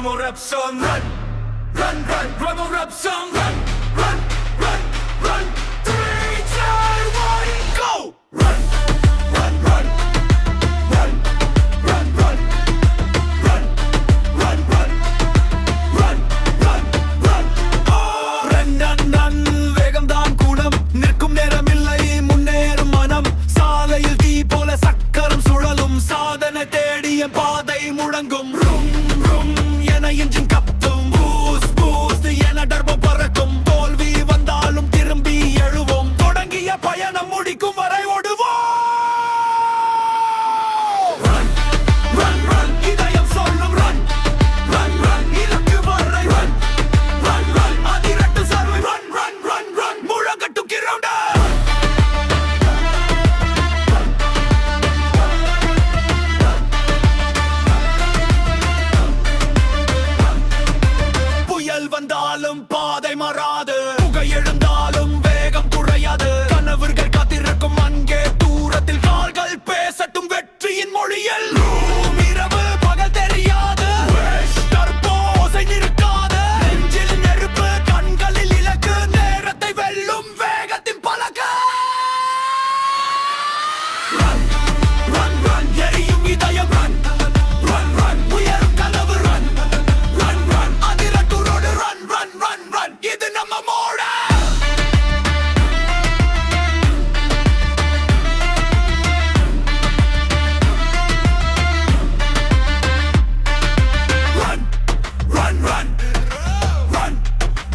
Gramo rap song, run, run, run. Gramo rap song, run, run, run, run. 3, 2, 1, go! Run, run, run, run, run, run, run, run, run, run, run, run. Oh! Run, run, run. வேகம்தான் கூடம் நிற்கும் நேரமில்லை முன்னேறும் மனம் சாலையில் தீ போல சக்கரம் சுழலும் சாதனை தேடிய பாதை முழங்கும் ரும் ரும் என இன்ஜின் கத்தும் பூஸ்ட் பூஸ்ட் என டர்போ பறக்கும் தோல்வி வந்தாலும் திரும்பி எழுவோம் தொடங்கிய பயணம் முடிக்கும் வரை ஓடுவோம் Run, run, run. இதயம் சொல்லும் run, run, run. இலக்கு வரை run, run, run. அதிரட்டு சர்வை run, run, run, run. முழங்கட்டும் கிரவுண்டா புயல் வந்தாலும் பாதை மாறாது புகை எழுந்தாலும் வேகம் குறையாது கனவுகள் காத்திருக்கும் அங்கே தூரத்தில் கால்கள் பேசட்டும் வெற்றியின் மொழியில் இரவு பகல் தெரியாது ஓசை நிற்காது நெஞ்சில் நெருப்பு கண்களில் இலக்கு நேரத்தை வெல்லும் வேகத்தின் பலக Run, run, run. எரியும் இதயம் run, run, run. உயரும் கனவு run, run, run. அதிரட்டுரோடு run, run, run, run. இது நம்ம மோட Run, run, run. Run,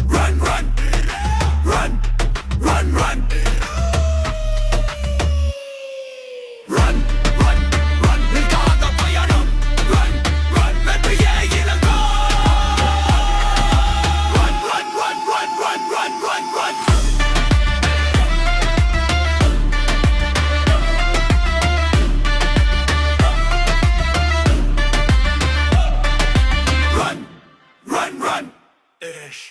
run, run. Run, run, run. Run, run, run. நிற்காத பயணம் Run, run. வெற்றியே இலக்கா Run, run, run, run, run, run, run, run. Run, run, run. Ish.